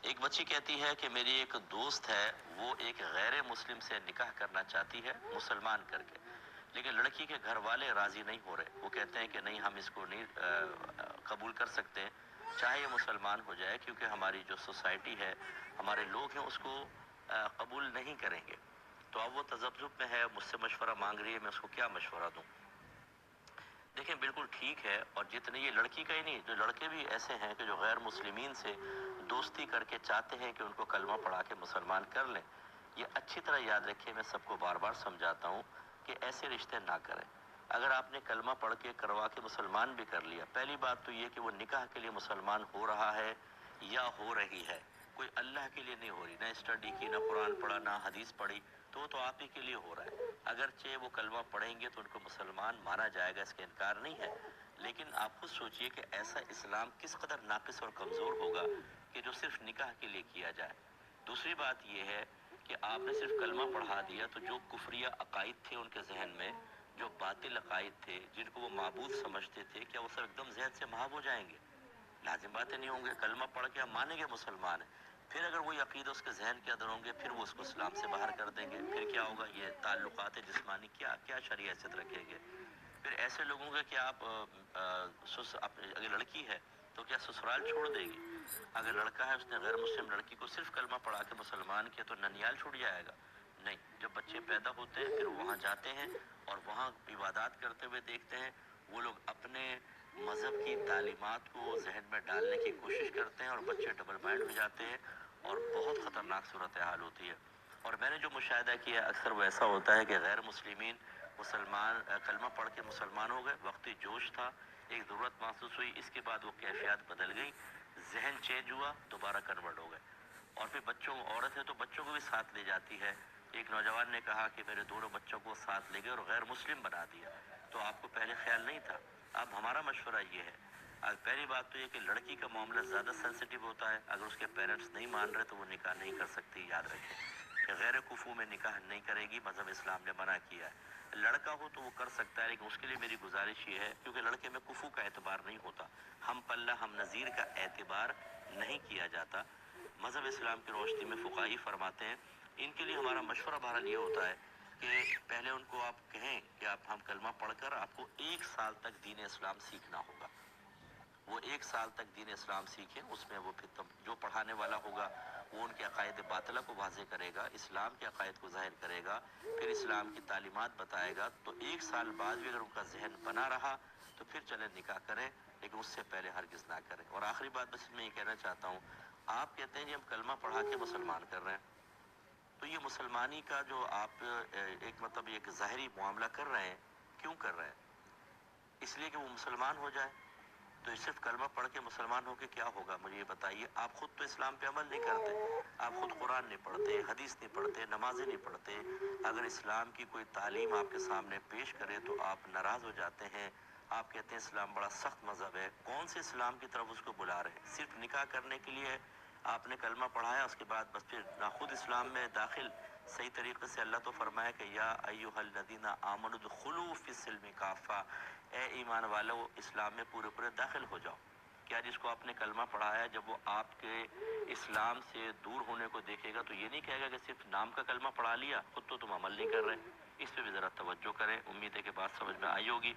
ایک بچی کہتی ہے کہ میری ایک دوست ہے، وہ ایک غیر مسلم سے نکاح کرنا چاہتی ہے مسلمان کر کے، لیکن لڑکی کے گھر والے راضی نہیں ہو رہے۔ وہ کہتے ہیں کہ نہیں، ہم اس کو نہیں قبول کر سکتے چاہے یہ مسلمان ہو جائے، کیونکہ ہماری جو سوسائٹی ہے، ہمارے لوگ ہیں، اس کو قبول نہیں کریں گے۔ تو اب وہ تذبذب میں ہے، مجھ سے مشورہ مانگ رہی ہے، میں اس کو کیا مشورہ دوں؟ دیکھیں بالکل ٹھیک ہے، اور جتنے یہ لڑکی کا ہی نہیں، جو لڑکے بھی ایسے ہیں کہ جو غیر مسلمین سے دوستی کر کے چاہتے ہیں کہ ان کو کلمہ پڑھا کے مسلمان کر لیں، یہ اچھی طرح یاد رکھیں، میں سب کو بار بار سمجھاتا ہوں کہ ایسے رشتے نہ کریں۔ اگر آپ نے کلمہ پڑھ کے کروا کے مسلمان بھی کر لیا، پہلی بات تو یہ کہ وہ نکاح کے لیے مسلمان ہو رہا ہے یا ہو رہی ہے، کوئی اللہ کے لیے نہیں ہو رہی، نہ اسٹڈی کی، نہ قرآن پڑھا، نہ حدیث پڑھی، تو آپ ہی کے لیے ہو رہا ہے۔ اگرچہ وہ کلمہ پڑھیں گے تو ان کو مسلمان مانا جائے گا، اس کا انکار نہیں ہے، لیکن آپ خود سوچئے کہ ایسا اسلام کس قدر ناقص اور کمزور ہوگا کہ جو صرف نکاح کے لیے کیا جائے۔ دوسری بات یہ ہے کہ آپ نے صرف کلمہ پڑھا دیا تو جو کفریہ عقائد تھے ان کے ذہن میں، جو باطل عقائد تھے، جن کو وہ معبود سمجھتے تھے، کیا وہ سب ایک دم ذہن سے محو ہو جائیں گے؟ لازم باتیں نہیں ہوں گے۔ کلمہ پڑھ کے ہم مانیں گے مسلمان ہیں، پھر اگر وہی عقیدہ اس کے ذہن کے اندر ہوں گے، پھر وہ اس کو اسلام سے باہر کر دیں گے، پھر کیا ہوگا؟ یہ تعلقات جسمانی کیا شرعی حیثیت رکھیں گے؟ پھر ایسے لوگوں کا کہ آپ اگر لڑکی ہے تو کیا سسرال چھوڑ دے گی؟ اگر لڑکا ہے، اس نے غیر مسلم لڑکی کو صرف کلمہ پڑھا کے مسلمان کیا تو ننیال چھوٹ جائے گا؟ نہیں، جب بچے پیدا ہوتے ہیں پھر وہاں جاتے ہیں اور وہاں عبادات کرتے ہوئے دیکھتے ہیں، وہ لوگ اپنے مذہب کی تعلیمات کو ذہن میں ڈالنے کی کوشش کرتے ہیں اور بچے ڈبل مائنڈ ہو جاتے ہیں اور بہت خطرناک صورتحال ہوتی ہے۔ اور میں نے جو مشاہدہ کیا اکثر وہ ایسا ہوتا ہے کہ غیر مسلمین مسلمان کلمہ پڑھ کے مسلمان ہو گئے، وقتی جوش تھا، ایک ضرورت محسوس ہوئی، اس کے بعد وہ کیفیات بدل گئی، ذہن چینج ہوا، دوبارہ کنورٹ ہو گئے۔ اور پھر بچوں، عورت ہے تو بچوں کو بھی ساتھ لے جاتی ہے۔ ایک نوجوان نے کہا کہ میرے دونوں بچوں کو ساتھ لے گئے اور غیر مسلم بنا دیا۔ تو آپ کو پہلے خیال نہیں تھا؟ اب ہمارا مشورہ یہ ہے، پہلی بات تو یہ کہ لڑکی کا معاملہ زیادہ سینسٹیو ہوتا ہے، اگر اس کے پیرنٹس نہیں مان رہے تو وہ نکاح نہیں کر سکتی، یاد رکھیں کہ غیر کفو میں نکاح نہیں کرے گی، مذہب اسلام نے منع کیا ہے۔ لڑکا ہو تو وہ کر سکتا ہے، لیکن اس کے لیے میری گزارش یہ ہے، کیونکہ لڑکے میں کفو کا اعتبار نہیں ہوتا، ہم پلہ ہم نظیر کا اعتبار نہیں کیا جاتا۔ مذہب اسلام کی روشنی میں فقہائی فرماتے ہیں، ان کے لیے ہمارا مشورہ بہرحال یہ ہوتا ہے کہ پہلے ان کو آپ کہیں کہ ہم کلمہ پڑھ کر آپ کو 1 سال تک دین اسلام سیکھنا ہوگا۔ وہ 1 سال تک دین اسلام سیکھیں، اس میں وہ پھر جو پڑھانے والا ہوگا وہ ان کے عقائد باطلہ کو واضح کرے گا، اسلام کے عقائد کو ظاہر کرے گا، پھر اسلام کی تعلیمات بتائے گا۔ تو 1 سال بعد بھی اگر ان کا ذہن بنا رہا تو پھر چلیں نکاح کریں، لیکن اس سے پہلے ہرگز نہ کریں۔ اور آخری بات بس میں یہ کہنا چاہتا ہوں، آپ کہتے ہیں کہ ہم کلمہ پڑھا کے مسلمان کر رہے ہیں، تو یہ مسلمانی کا جو آپ ایک مطلب ایک ظاہری معاملہ کر رہے ہیں، کیوں کر رہے ہیں؟ اس لیے کہ وہ مسلمان ہو جائے؟ تو صرف کلمہ پڑھ کے مسلمان ہو کے کیا ہوگا؟ مجھے یہ بتائیے۔ آپ خود تو اسلام پہ عمل نہیں کرتے، آپ خود قرآن نہیں پڑھتے، حدیث نہیں پڑھتے، نمازیں نہیں پڑھتے۔ اگر اسلام کی کوئی تعلیم آپ کے سامنے پیش کرے تو آپ ناراض ہو جاتے ہیں، آپ کہتے ہیں اسلام بڑا سخت مذہب ہے۔ کون سے اسلام کی طرف اس کو بلا رہے ہیں؟ صرف نکاح کرنے کے لیے آپ نے کلمہ پڑھایا، اس کے بعد بس پھر نہ خود اسلام میں داخل صحیح طریقے سے۔ اللہ تو فرمایا کہ یا ایھا الذین آمنوا ادخلوا فی السلم کافہ، اے ایمان والو اسلام میں پورے پورے داخل ہو جاؤ۔ کیا جس کو آپ نے کلمہ پڑھایا جب وہ آپ کے اسلام سے دور ہونے کو دیکھے گا تو یہ نہیں کہے گا کہ صرف نام کا کلمہ پڑھا لیا، خود تو تم عمل نہیں کر رہے؟ اس پہ بھی ذرا توجہ کریں، امید ہے کہ بات سمجھ میں آئی ہوگی۔